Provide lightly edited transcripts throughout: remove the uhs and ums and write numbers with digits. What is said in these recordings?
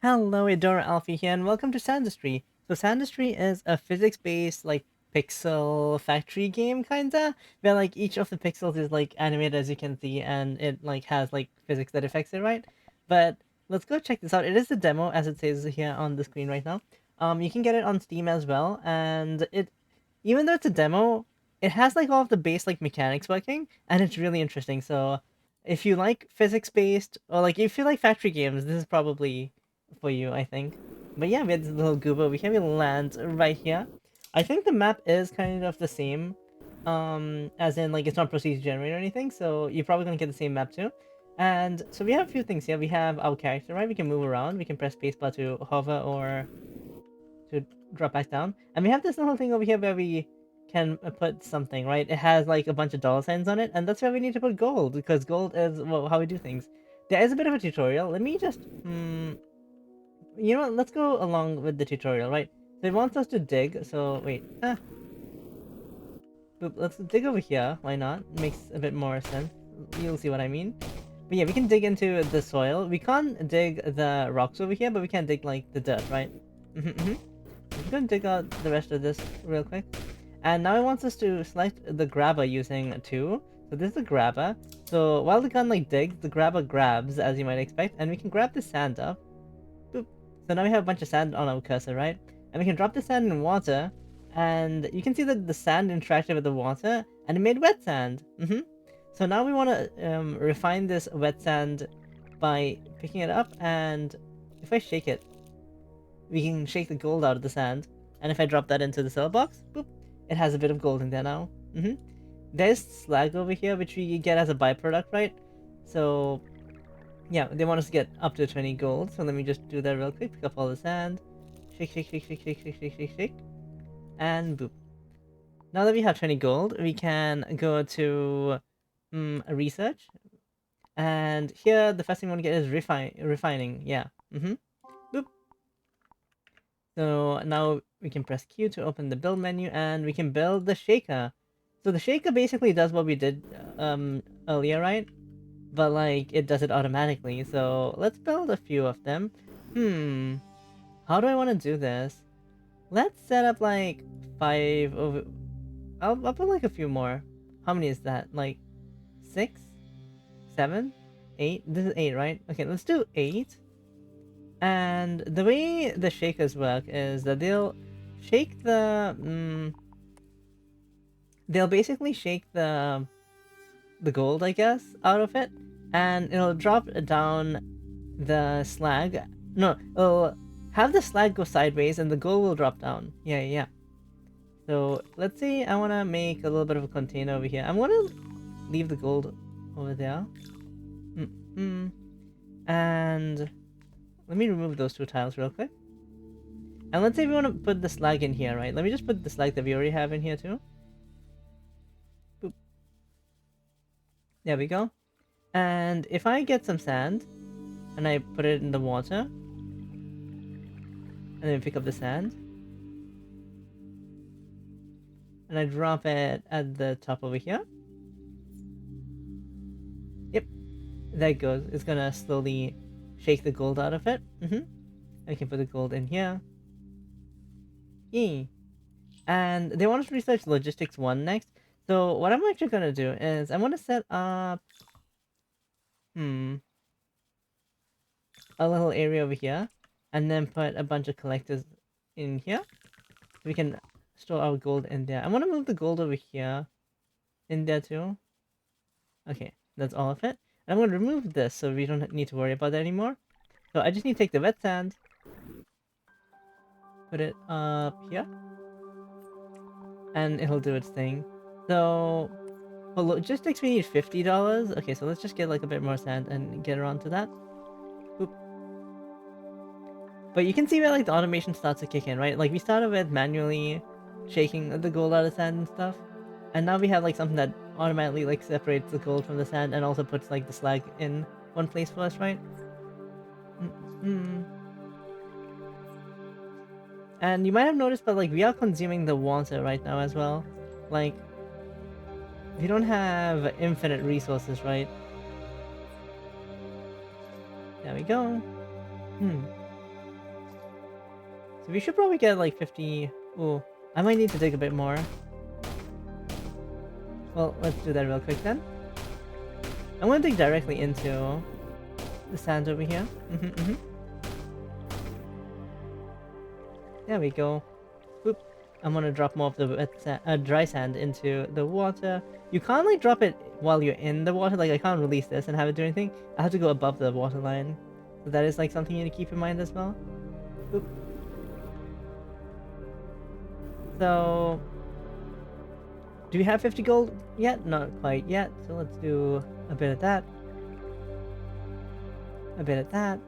Hello, Adora Alfie here, and welcome to Sandustry. So Sandustry is a physics-based, like, pixel factory game, kinda, where, like, each of the pixels is, like, animated as you can see, and it, like, has, like, physics that affects it, right? But let's go check this out. It is a demo, as it says here on the screen right now. You can get it on Steam as well, and even though it's a demo, it has, like, all of the base, like, mechanics working, and it's really interesting, so if you like physics-based, or, like, if you like factory games, this is probably for you, I think. But yeah, we have this little goober. We can land right here. I think the map is kind of the same, as in, like, it's not procedure generated or anything, so you're probably gonna get the same map too. And so we have a few things here. We have our character, right? We can move around. We can press spacebar to hover or to drop back down. And we have this little thing over here where we can put something, right? It has like a bunch of dollar signs on it, and that's where we need to put gold, because gold is, well, how we do things. There is a bit of a tutorial. Let me just, you know what? Let's go along with the tutorial, right? So it wants us to dig, so wait. Let's dig over here. Why not? Makes a bit more sense. You'll see what I mean. But yeah, we can dig into the soil. We can't dig the rocks over here, but we can dig, like, the dirt, right? I'm gonna dig out the rest of this real quick. And now it wants us to select the grabber using 2. So this is the grabber. So while the gun, like, digs, the grabber grabs, as you might expect, and we can grab the sand up. Boop. So now we have a bunch of sand on our cursor, right? And we can drop the sand in water, and you can see that the sand interacted with the water, and it made wet sand. So now we want to refine this wet sand by picking it up, and if I shake it, we can shake the gold out of the sand. And if I drop that into the cell box, boop, it has a bit of gold in there now. There's slag over here, which we get as a byproduct, right? So yeah, they want us to get up to 20 gold, so let me just do that real quick. Pick up all the sand. Shake, shake, shake, shake, shake, shake, shake, shake, shake. And boop. Now that we have 20 gold, we can go to research. And here, the first thing we want to get is refining. Yeah. Boop. So now we can press Q to open the build menu, and we can build the shaker. So the shaker basically does what we did earlier, right? But, like, it does it automatically, so let's build a few of them. How do I want to do this? Let's set up, like, 5 over... I'll put, like, a few more. How many is that? Like, 6? 7? 8? This is 8, right? Okay, let's do 8. And the way the shakers work is that they'll shake they'll basically shake the gold, I guess, out of it, and it'll drop down the slag. No, it'll have the slag go sideways, and the gold will drop down. Yeah. So let's say I want to make a little bit of a container over here. I'm gonna leave the gold over there. And let me remove those 2 tiles real quick. And let's say we want to put the slag in here, right? Let me just put the slag that we already have in here too. Boop. There we go. And if I get some sand, and I put it in the water, and then pick up the sand, and I drop it at the top over here. Yep, there it goes. It's gonna slowly shake the gold out of it. I can put the gold in here. Yay. And they want us to research logistics 1 next. So what I'm actually gonna do is I'm gonna set up a little area over here, and then put a bunch of collectors in here, so we can store our gold in there. I want to move the gold over here in there too. Okay, that's all of it. And I'm going to remove this so we don't need to worry about that anymore. So I just need to take the wet sand, put it up here, and it'll do its thing. So for logistics we need $50. Okay, so let's just get, like, a bit more sand and get around to that. Boop. But you can see where, like, the automation starts to kick in, right? Like, we started with manually shaking the gold out of sand and stuff, and now we have, like, something that automatically, like, separates the gold from the sand and also puts, like, the slag in one place for us, right? And you might have noticed, but, like, we are consuming the water right now as well. Like, we don't have infinite resources, right? There we go. So we should probably get like 50... Ooh, I might need to dig a bit more. Well, let's do that real quick then. I'm gonna dig directly into the sand over here. There we go. Boop. I'm gonna drop more of the dry sand into the water. You can't like drop it while you're in the water. Like I can't release this and have it do anything. I have to go above the water line. So that is like something you need to keep in mind as well. Boop. So, do we have 50 gold yet? Not quite yet. So let's do a bit of that. A bit of that.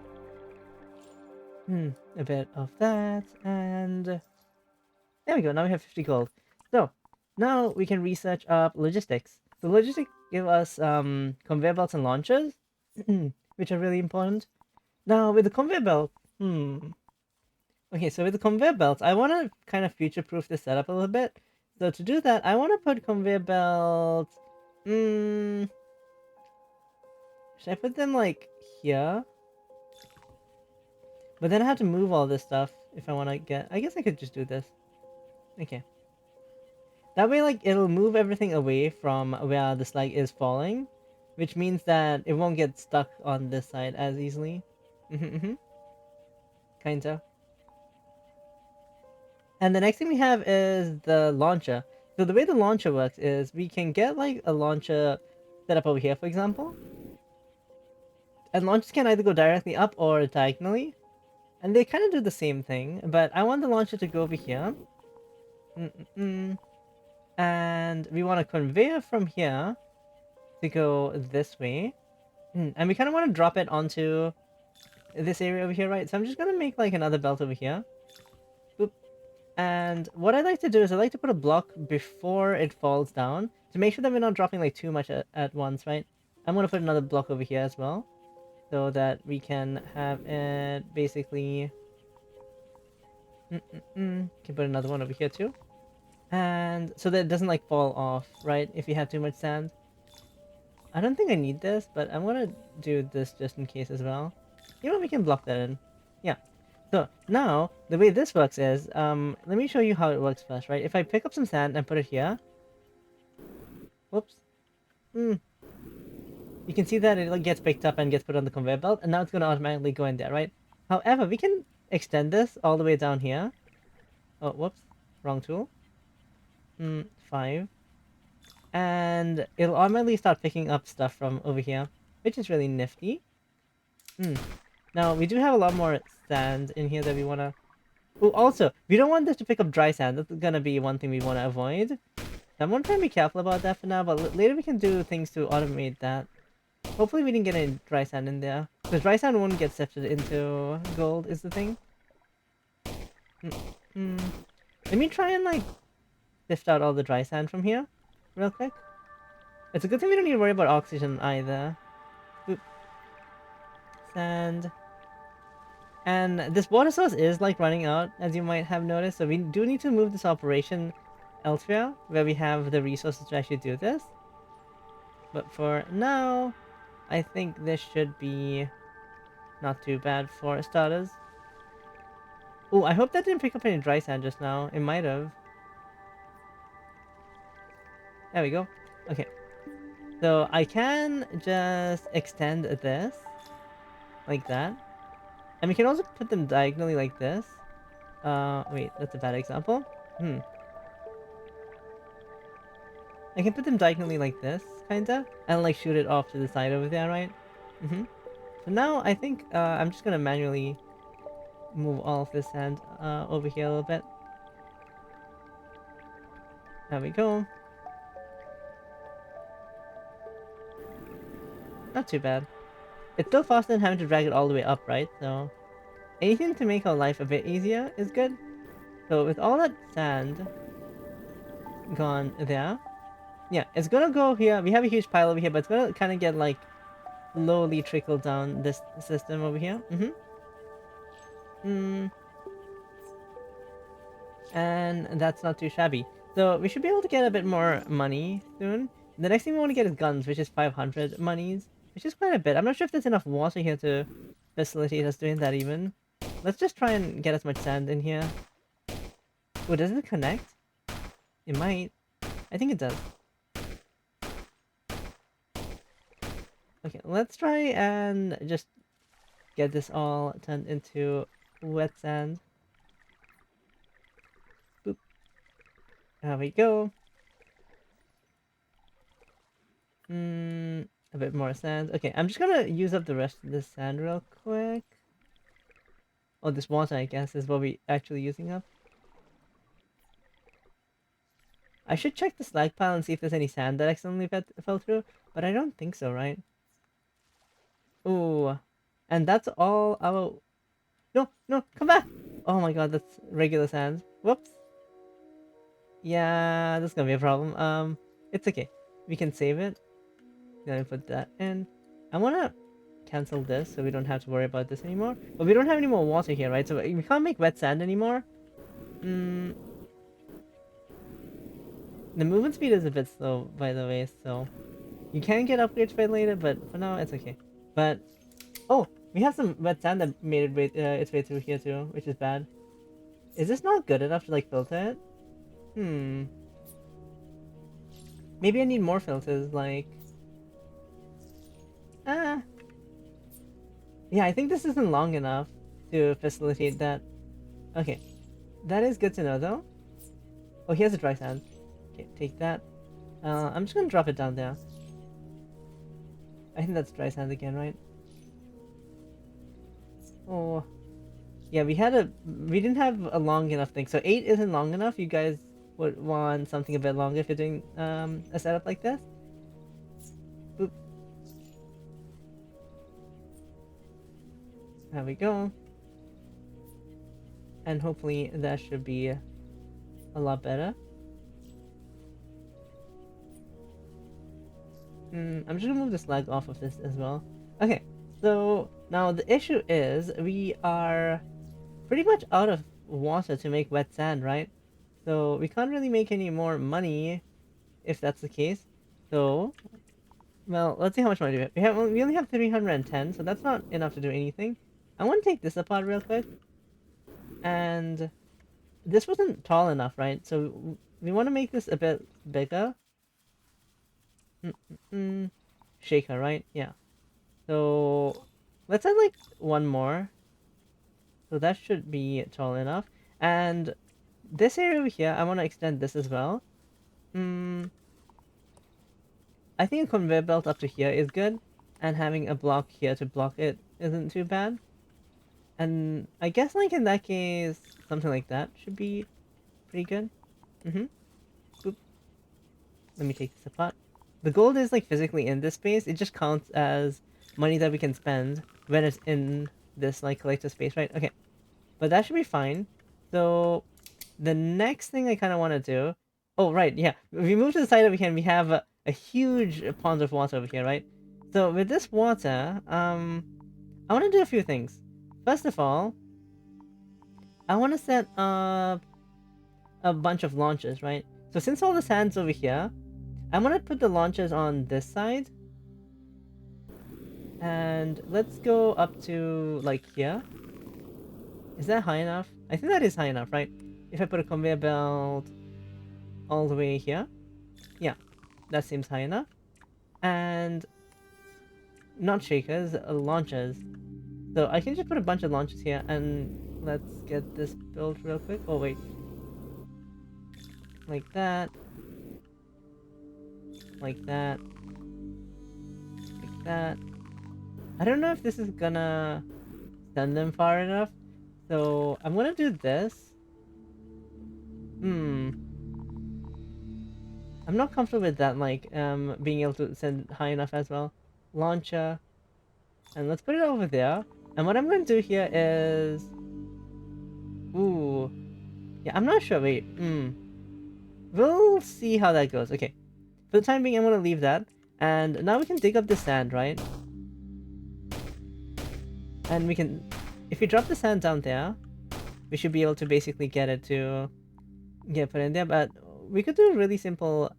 A bit of that. And there we go. Now we have 50 gold. So, now we can research up logistics. The logistics give us conveyor belts and launchers, which are really important. Now, with the conveyor belt, okay, so with the conveyor belts, I want to kind of future-proof this setup a little bit. So to do that, I want to put conveyor belts... should I put them, like, here? But then I have to move all this stuff if I want to get... I guess I could just do this. Okay. That way, like, it'll move everything away from where the slag is falling, which means that it won't get stuck on this side as easily. Kinda. And the next thing we have is the launcher. So the way the launcher works is we can get like a launcher set up over here, for example. And launchers can either go directly up or diagonally. And they kind of do the same thing, but I want the launcher to go over here. And we want a conveyor from here to go this way. And we kind of want to drop it onto this area over here, right? So I'm just going to make like another belt over here. Boop. And what I like to do is I like to put a block before it falls down to make sure that we're not dropping like too much at once, right? I'm going to put another block over here as well so that we can have it basically... Can put another one over here too. And so that it doesn't like fall off, right? If you have too much sand. I don't think I need this, but I'm going to do this just in case as well. You know, we can block that in. Yeah. So now, the way this works is, let me show you how it works first, right? If I pick up some sand and put it here, whoops, you can see that it like gets picked up and gets put on the conveyor belt, and now it's going to automatically go in there, right? However, we can extend this all the way down here. Oh, whoops, wrong tool. 5. And it'll automatically start picking up stuff from over here, which is really nifty. Now, we do have a lot more sand in here that we want to... Oh, also, we don't want this to pick up dry sand. That's going to be one thing we want to avoid. I'm going to try and be careful about that for now, but later we can do things to automate that. Hopefully we didn't get any dry sand in there. Because dry sand won't get sifted into gold, is the thing. Let me try and, like, sift out all the dry sand from here, real quick. It's a good thing we don't need to worry about oxygen either. Boop. Sand. And this water source is like running out, as you might have noticed, so we do need to move this operation elsewhere, where we have the resources to actually do this. But for now, I think this should be not too bad for starters. Oh, I hope that didn't pick up any dry sand just now. It might have. There we go. Okay. So I can just extend this like that. And we can also put them diagonally like this. Wait, that's a bad example. I can put them diagonally like this, kinda, and like shoot it off to the side over there, right? So now I think I'm just gonna manually move all of this sand over here a little bit. There we go. Not too bad. It's still faster than having to drag it all the way up, right? So anything to make our life a bit easier is good. So with all that sand gone there, yeah, it's gonna go here. We have a huge pile over here, but it's gonna kind of get like slowly trickle down this system over here. And that's not too shabby. So we should be able to get a bit more money soon. The next thing we want to get is guns, which is 500 monies, which is quite a bit. I'm not sure if there's enough water here to facilitate us doing that even. let's just try and get as much sand in here. Oh, does it connect? It might. I think it does. Okay, let's try and just get this all turned into wet sand. Boop. There we go. A bit more sand. Okay, I'm just gonna use up the rest of this sand real quick. Oh, this water, I guess, is what we actually using up. I should check the slag pile and see if there's any sand that accidentally fell through, but I don't think so, right? Ooh, and that's all our... No, no, come back! Oh my god, that's regular sand. Whoops. Yeah, that's gonna be a problem. It's okay. We can save it. Gonna put that in. I wanna cancel this so we don't have to worry about this anymore. But we don't have any more water here, right? So we can't make wet sand anymore. Mm, the movement speed is a bit slow, by the way, so you can get upgrades for it later, but for now it's okay. But oh, we have some wet sand that made its way through here too, which is bad. Is this not good enough to like filter it? Hmm. Maybe I need more filters, like... Ah. Yeah, I think this isn't long enough to facilitate that. Okay. That is good to know, though. Oh, here's a dry sand. Okay, take that. I'm just gonna drop it down there. I think that's dry sand again, right? Oh. Yeah, we didn't have a long enough thing. So 8 isn't long enough. You guys would want something a bit longer if you're doing a setup like this. Boop. There we go. And hopefully that should be a lot better. I'm just gonna move the slag off of this as well. Okay, so now the issue is we are pretty much out of water to make wet sand, right? So we can't really make any more money if that's the case. So, well, let's see how much money we have. We only have 310, so that's not enough to do anything. I want to take this apart real quick. And this wasn't tall enough, right? So we want to make this a bit bigger. Shaker, right? Yeah. So let's add like one more. So that should be tall enough. And this area over here, I want to extend this as well. I think a conveyor belt up to here is good. And having a block here to block it isn't too bad. And I guess like in that case, something like that should be pretty good. Boop. Let me take this apart. The gold is like physically in this space. It just counts as money that we can spend when it's in this like collector space, right? Okay. But that should be fine. So the next thing I kind of want to do... Oh, right, yeah. If we move to the side over here and we have a huge pond of water over here, right? So with this water, I want to do a few things. First of all, I want to set up a bunch of launchers, right? So since all the sand's over here, I'm gonna put the launchers on this side. And let's go up to, like, here. Is that high enough? I think that is high enough, right? If I put a conveyor belt all the way here. Yeah, that seems high enough. And not shakers, launchers. So I can just put a bunch of launchers here and let's get this built real quick. Oh, wait. Like that. Like that. Like that. I don't know if this is gonna send them far enough. So I'm gonna do this. I'm not comfortable with that, like, being able to send high enough as well. Launcher. And let's put it over there. And what I'm gonna do here is... Ooh. Yeah, I'm not sure. Wait. We'll see how that goes. Okay. For the time being, I'm gonna leave that. And now we can dig up the sand, right? And we can... If we drop the sand down there, we should be able to basically get it to get put in there. But we could do a really simple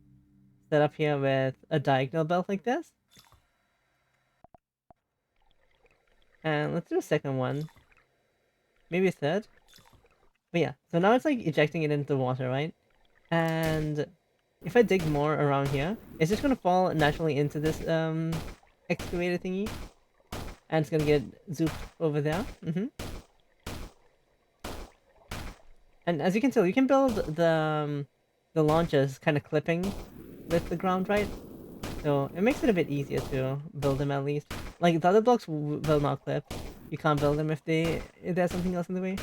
setup here with a diagonal belt like this. And let's do a second one. maybe a third. But yeah, so now it's like ejecting it into the water, right? And if I dig more around here, it's just gonna fall naturally into this excavator thingy, and it's gonna get zooped over there. And as you can tell, you can build the launches kind of clipping with the ground, right? So it makes it a bit easier to build them at least. Like the other blocks will not clip. You can't build them if there's something else in the way.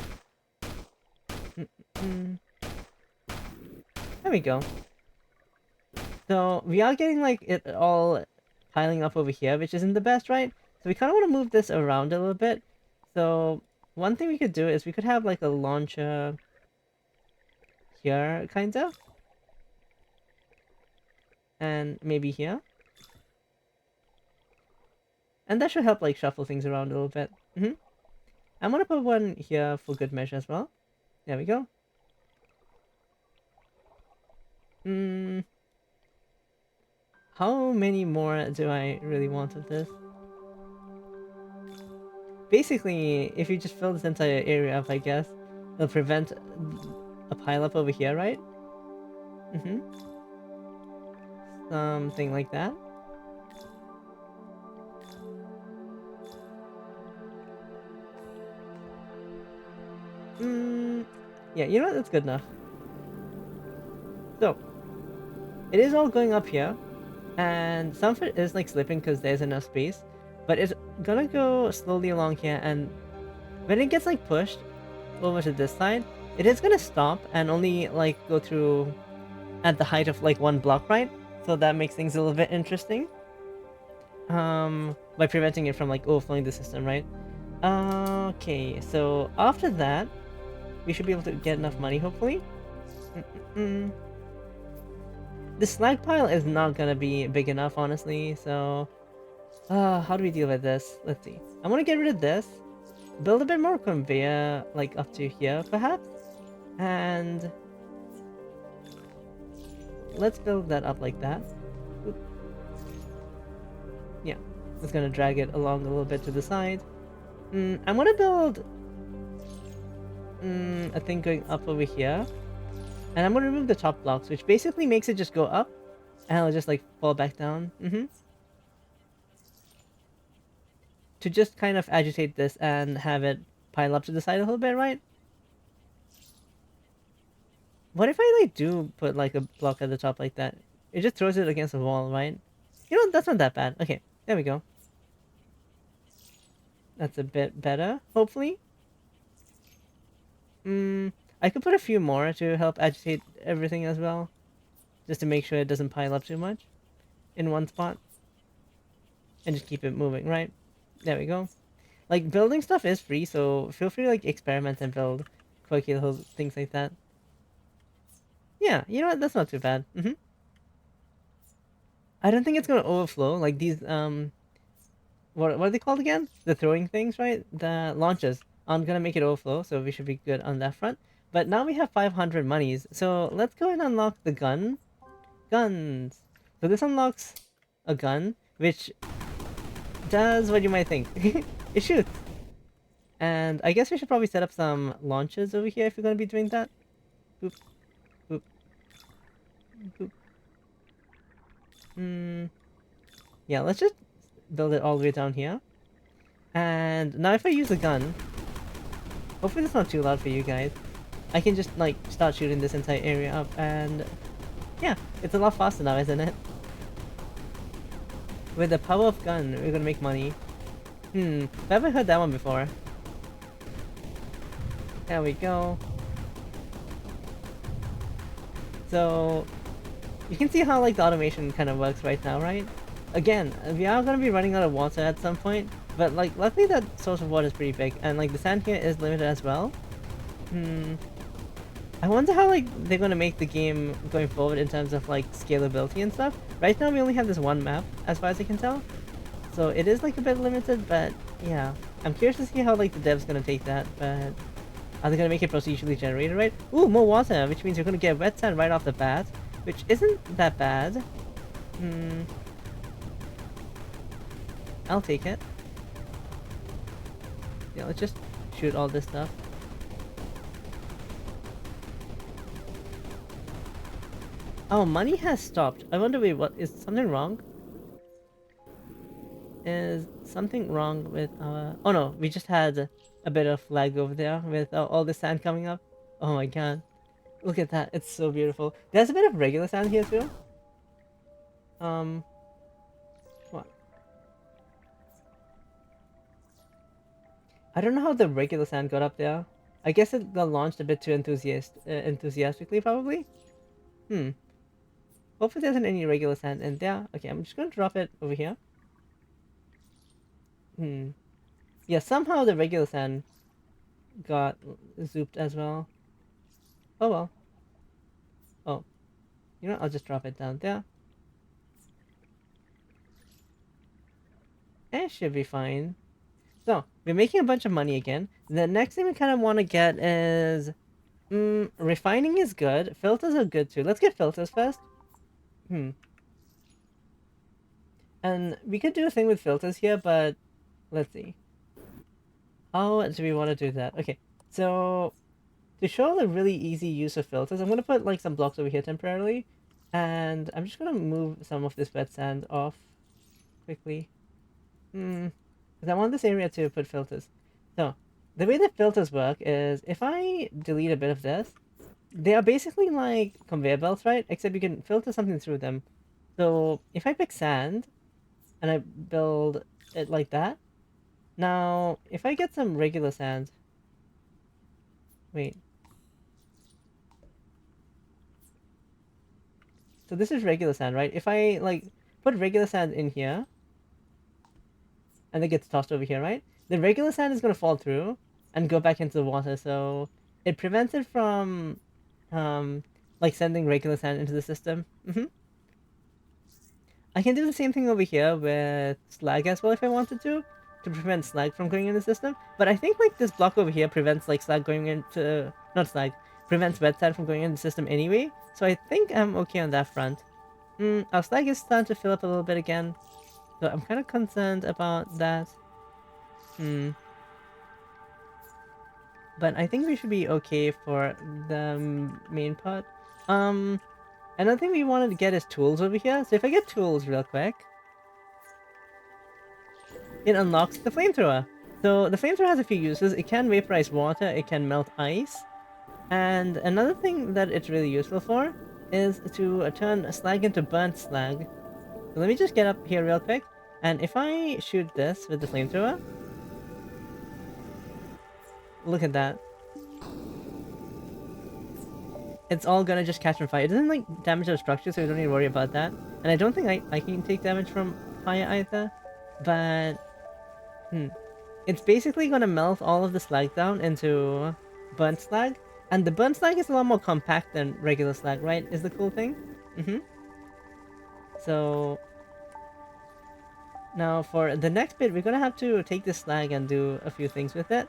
Mm-mm. There we go. So we are getting like it all piling up over here, which isn't the best, right? So we kind of want to move this around a little bit. So one thing we could do is we could have like a launcher here, kinda, and maybe here, and that should help like shuffle things around a little bit. I'm gonna put one here for good measure as well. There we go. How many more do I really want of this? Basically, if you just fill this entire area up, I guess, it'll prevent a pileup over here, right? Something like that. Yeah, you know what? That's good enough. So, it is all going up here, and some of it is like slipping because there's enough space, but it's gonna go slowly along here, and when it gets like pushed over to this side, it is gonna stop and only like go through at the height of like one block, right? So that makes things a little bit interesting. By preventing it from like overflowing the system, right? Okay, so after that, we should be able to get enough money, hopefully. The slag pile is not gonna be big enough, honestly, so... how do we deal with this? Let's see. I want to get rid of this. Build a bit more conveyor, like up to here, perhaps? And... let's build that up like that. Oop. Yeah, it's gonna drag it along a little bit to the side. I want to build... a thing going up over here. And I'm gonna remove the top blocks, which basically makes it just go up, and it'll just like fall back down. To just kind of agitate this and have it pile up to the side a little bit, right? What if I like do put like a block at the top like that? It just throws it against the wall, right? You know, that's not that bad. Okay, there we go. That's a bit better, hopefully. I could put a few more to help agitate everything as well. Just to make sure it doesn't pile up too much in one spot. And just keep it moving, right? There we go. Like, building stuff is free, so feel free to, like, experiment and build quirky little things like that. Yeah, you know what? That's not too bad. I don't think it's gonna overflow. Like, these, what are they called again? The throwing things, right? The launches aren't gonna make it overflow, so we should be good on that front. But now we have 500 monies, so let's go and unlock the gun. Guns! So this unlocks a gun, which does what you might think. It shoots. And I guess we should probably set up some launches over here if we're going to be doing that. Boop. Boop. Boop. Yeah, let's just build it all the way down here. And now if I use a gun, hopefully it's not too loud for you guys, I can just like start shooting this entire area up, and yeah, it's a lot faster now, isn't it? With the power of gun, we're gonna make money. I haven't heard that one before. There we go. So, you can see how like the automation kind of works right now, right? Again, we are gonna be running out of water at some point, but like luckily that source of water is pretty big, and like the sand here is limited as well. I wonder how like they're gonna make the game going forward in terms of like scalability and stuff. Right now we only have this one map, as far as I can tell. So it is like a bit limited, but yeah. I'm curious to see how like the devs gonna take that, but are they gonna make it procedurally generated, right? Ooh, more water, which means you're gonna get wet sand right off the bat, which isn't that bad. I'll take it. Yeah, let's just shoot all this stuff. Oh, money has stopped. I wonder, wait, what is something wrong? Is something wrong with oh no, we just had a bit of lag over there with all the sand coming up. Oh my god. Look at that. It's so beautiful. There's a bit of regular sand here too. Um what? I don't know how the regular sand got up there. I guess it got launched a bit too enthusiastically probably. Hmm. Hopefully there isn't any regular sand in there. Okay, I'm just gonna drop it over here. Hmm. Yeah, somehow the regular sand got zooped as well. Oh well. Oh, you know, I'll just drop it down there. It should be fine. So, we're making a bunch of money again. The next thing we kind of want to get is... refining is good. Filters are good too. Let's get filters first. Hmm. And we could do a thing with filters here, but... Let's see. How do we want to do that? Okay, so... To show the really easy use of filters, I'm going to put like some blocks over here temporarily. And I'm just going to move some of this wet sand off quickly. Because I want this area to put filters. So, the way that filters work is if I delete a bit of this, they are basically like conveyor belts, right? Except you can filter something through them. So, if I pick sand and I build it like that, now if I get some regular sand, wait. So this is regular sand, right? If I like put regular sand in here, and it gets tossed over here, right? The regular sand is going to fall through and go back into the water, so it prevents it from, um, like sending regular sand into the system. I can do the same thing over here with slag as well if I wanted to prevent slag from going in the system. But I think like this block over here prevents like slag going into, not slag, prevents wet sand from going in the system anyway. So I think I'm okay on that front. Our slag is starting to fill up a little bit again. So I'm kind of concerned about that. But I think we should be okay for the main part. Another thing we wanted to get is tools over here. So if I get tools real quick, it unlocks the flamethrower. So the flamethrower has a few uses. It can vaporize water, it can melt ice. And another thing that it's really useful for is to turn slag into burnt slag. So let me just get up here real quick. And if I shoot this with the flamethrower, look at that. It's all gonna just catch on fire. It doesn't like damage our structure, so we don't need to worry about that. And I don't think I can take damage from fire either. But it's basically gonna melt all of the slag down into burnt slag. And the burnt slag is a lot more compact than regular slag, right? Is the cool thing. So now for the next bit, we're gonna have to take this slag and do a few things with it.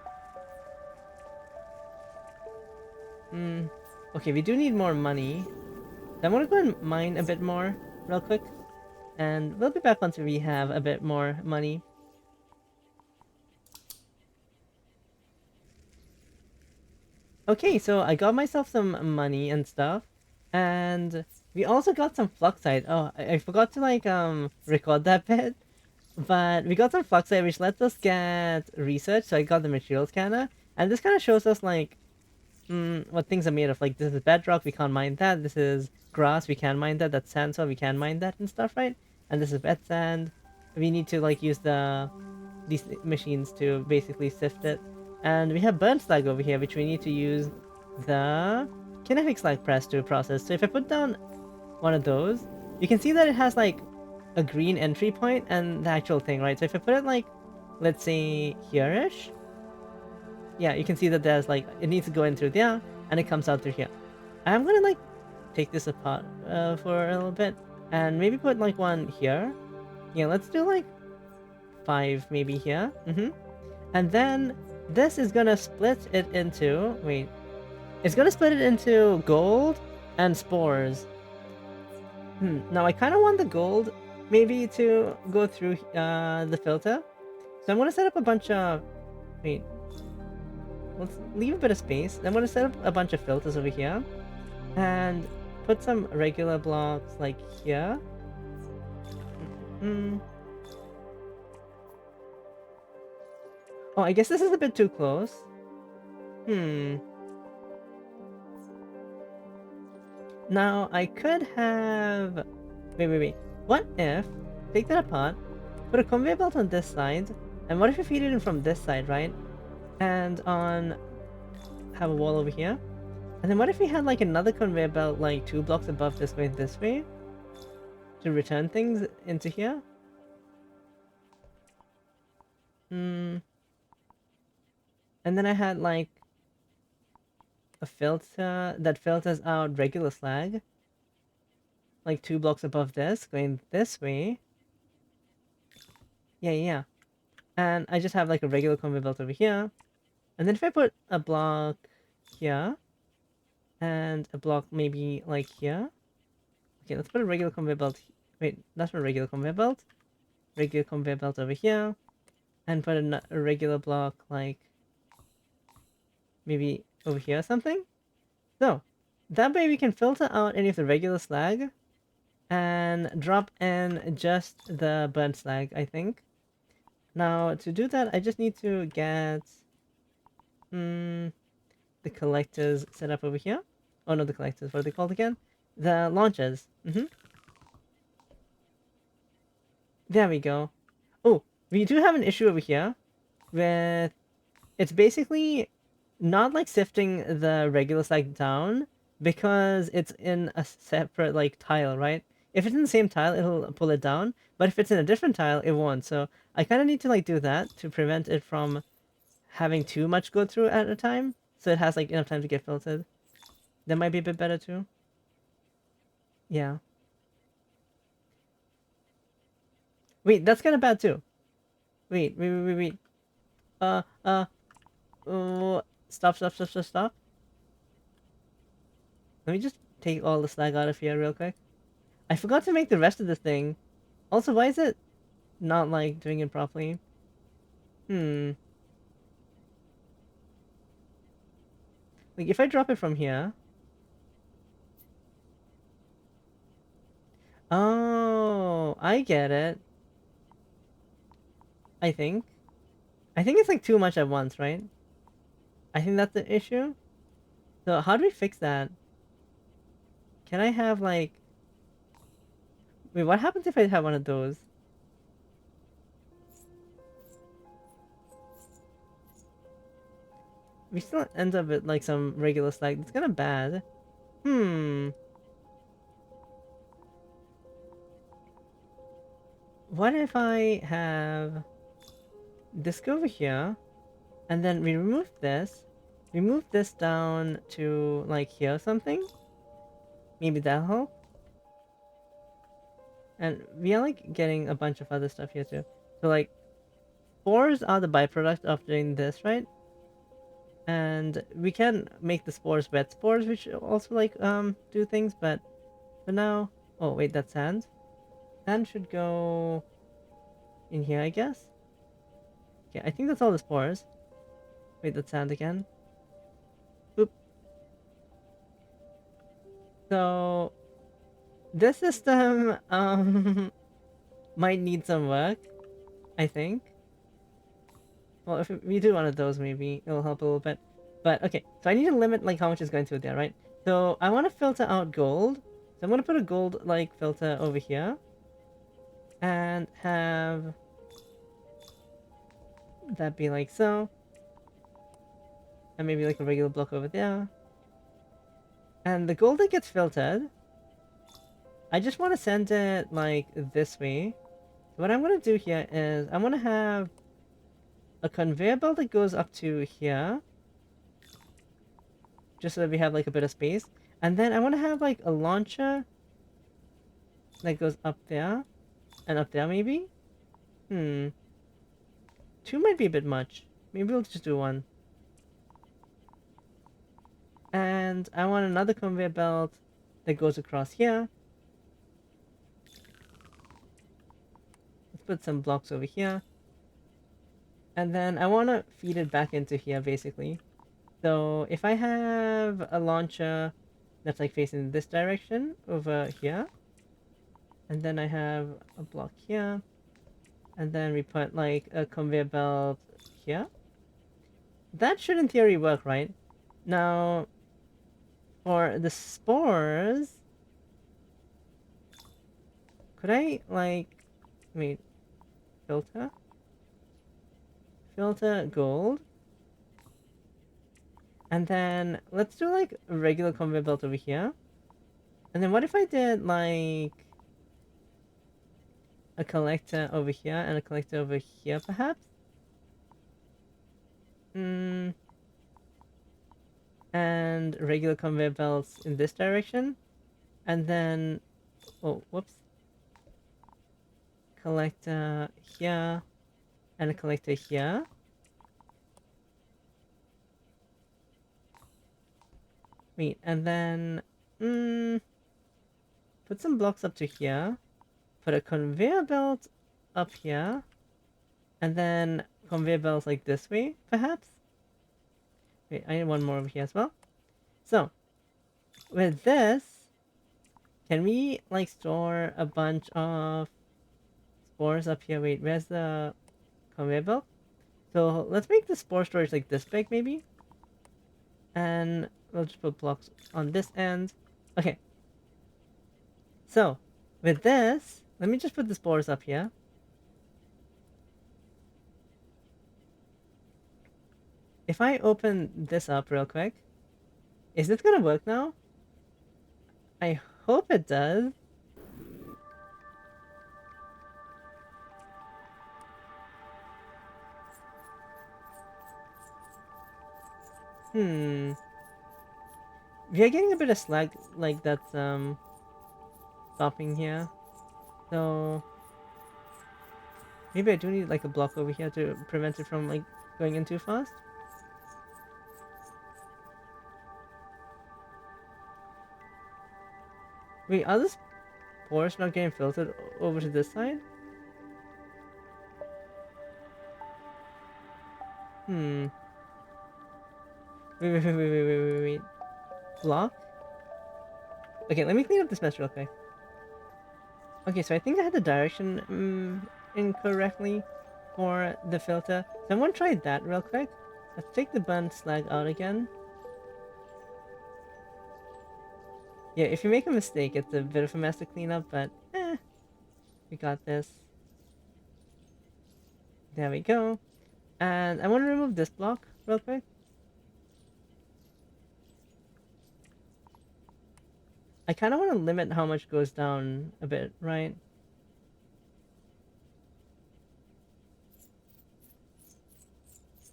Okay, we do need more money. So I'm gonna go and mine a bit more real quick. And we'll be back once we have a bit more money. Okay, so I got myself some money and stuff. And we also got some fluxite. Oh, I forgot to like record that bit. But we got some fluxite which lets us get research. So I got the material scanner. And this kind of shows us like what things are made of. Like this is bedrock, we can't mine that. This is grass, we can mine that. That's sandstone, we can mine that and stuff, right? And this is wet sand. We need to like use these machines to basically sift it. And we have burnt slag over here, which we need to use the kinetic slag press to process. So if I put down one of those, you can see that it has like a green entry point and the actual thing, right? So if I put it like, let's say here-ish, yeah, you can see that there's like, it needs to go in through there, and it comes out through here. I'm gonna like, take this apart for a little bit, and maybe put like one here. Yeah, let's do like 5 maybe here. And then this is gonna split it into, wait, it's gonna split it into gold and spores. Now I kind of want the gold maybe to go through the filter. So I'm gonna set up a bunch of, wait, let's leave a bit of space. I'm gonna set up a bunch of filters over here and put some regular blocks like here. Mm. Oh, I guess this is a bit too close. Hmm. Now, I could have... Wait. What if... Take that apart, put a conveyor belt on this side, and what if you feed it in from this side, right? And on... Have a wall over here. And then what if we had like another conveyor belt like 2 blocks above this way, to return things into here? Hmm. And then I had like a filter that filters out regular slag. Like 2 blocks above this, going this way. Yeah. And I just have like a regular conveyor belt over here. And then if I put a block here, and a block maybe like here. Okay, let's put a regular conveyor belt. Wait, that's not a regular conveyor belt. Regular conveyor belt over here. And put a regular block like maybe over here or something. So, that way we can filter out any of the regular slag and drop in just the burnt slag, I think. Now, to do that, I just need to get the collectors set up over here. Oh, no, the collectors. What are they called again? The launchers. There we go. Oh, we do have an issue over here with... It's basically not like sifting the regular slag down because it's in a separate like tile, right? If it's in the same tile, it'll pull it down, but if it's in a different tile, it won't. So I kind of need to like do that to prevent it from having too much go through at a time, so it has like enough time to get filtered. That might be a bit better too. Yeah. Wait, that's kind of bad too. Wait. Uh, uh, stop. Let me just take all the slag out of here real quick. I forgot to make the rest of the thing. Also, why is it not like doing it properly? Hmm. Like if I drop it from here. Oh, I get it. I think. I think it's like too much at once, right? I think that's the issue. So how do we fix that? Can I have like... Wait, what happens if I have one of those? We still end up with like some regular slag. It's kind of bad. Hmm. What if I have this go over here, and then we move this down to like here or something? Maybe that'll help? And we are like getting a bunch of other stuff here too. So like, spores are the byproduct of doing this, right? And we can make the spores wet spores, which also like do things, but for now... Oh wait, that's sand. Sand should go in here, I guess. Okay, I think that's all the spores. Wait, that's sand again. Oop. So this system might need some work, I think. Well, if we do one of those, maybe it'll help a little bit. But okay, so I need to limit like how much is going through there, right? So I want to filter out gold. So I'm gonna put a gold like filter over here, and have that be like so, and maybe like a regular block over there. And the gold that gets filtered, I just want to send it like this way. So what I'm gonna do here is I'm gonna have a conveyor belt that goes up to here, just so that we have like a bit of space. And then I want to have like a launcher that goes up there and up there maybe. 2 might be a bit much. Maybe we'll just do 1. And I want another conveyor belt that goes across here. Let's put some blocks over here. And then I want to feed it back into here basically. So if I have a launcher that's like facing this direction over here. And then I have a block here. And then we put like a conveyor belt here. That should in theory work, right? Now, for the spores, could I like, wait, filter? Filter gold. And then let's do like a regular conveyor belt over here. And then what if I did like a collector over here and a collector over here perhaps? Hmm. And regular conveyor belts in this direction. And then, oh, whoops. Collector here and a collector here. Wait, and then, put some blocks up to here. Put a conveyor belt up here. And then conveyor belts like this way, perhaps? Wait, I need one more over here as well. So, with this, can we, like, store a bunch of spores up here? Wait, where's the conveyor belt? So, let's make the spore storage, like, this big, maybe? And we'll just put blocks on this end. Okay. So, with this, let me just put the spores up here. If I open this up real quick, is this gonna work now? I hope it does. Hmm. We are getting a bit of slag, like that's stopping here. So maybe I do need like a block over here to prevent it from like going in too fast. Wait, are the spores not getting filtered over to this side? Hmm. Wait. Block? Okay, let me clean up this mess real quick. Okay, so I think I had the direction incorrectly for the filter. So I'm gonna try that real quick. Let's take the burnt slag out again. Yeah, if you make a mistake, it's a bit of a mess to clean up, but we got this. There we go. And I want to remove this block real quick. I kind of want to limit how much goes down a bit, right?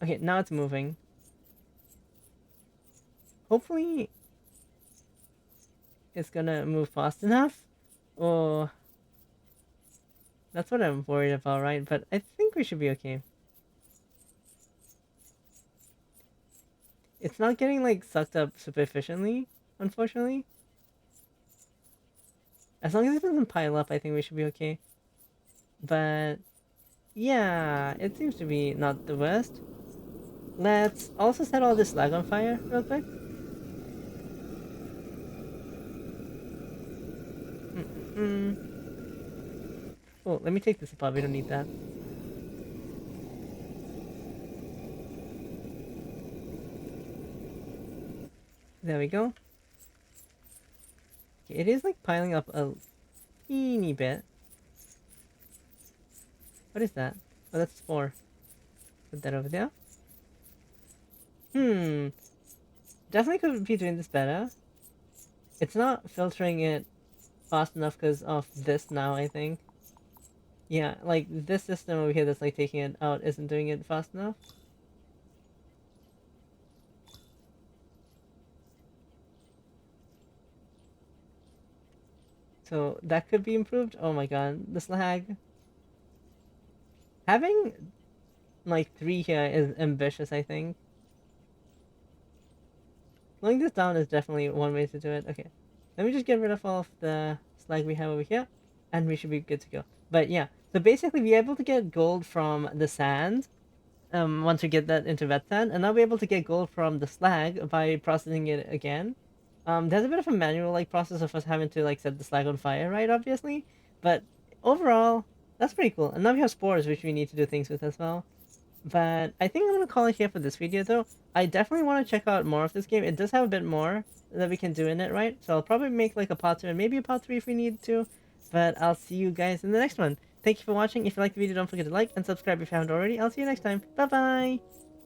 Okay, now it's moving. Hopefully it's gonna move fast enough. Oh, that's what I'm worried about, right? But I think we should be okay. It's not getting like sucked up super efficiently, unfortunately. As long as it doesn't pile up, I think we should be okay. But yeah, it seems to be not the worst. Let's also set all this slag on fire real quick. Oh, let me take this apart. We don't need that. There we go. Okay, it is like piling up a teeny bit. What is that? Oh, that's 4. Put that over there. Definitely could be doing this better. It's not filtering it fast enough because of this now, I think. Yeah, like this system over here that's like taking it out isn't doing it fast enough. So that could be improved. Oh my god, the slag. Having like 3 here is ambitious, I think. Slowing this down is definitely one way to do it. Okay, let me just get rid of all of the slag we have over here, and we should be good to go. But yeah, so basically we're able to get gold from the sand, once we get that into wet sand, and now we're able to get gold from the slag by processing it again. There's a bit of a manual like process of us having to like set the slag on fire, right? Obviously, but overall, that's pretty cool. And now we have spores, which we need to do things with as well. But I think I'm gonna call it here for this video, though. I definitely want to check out more of this game. It does have a bit more that we can do in it, right? So I'll probably make like a part 2 and maybe a part 3 if we need to. But I'll see you guys in the next one. Thank you for watching. If you liked the video, don't forget to like and subscribe if you haven't already. I'll see you next time. Bye bye!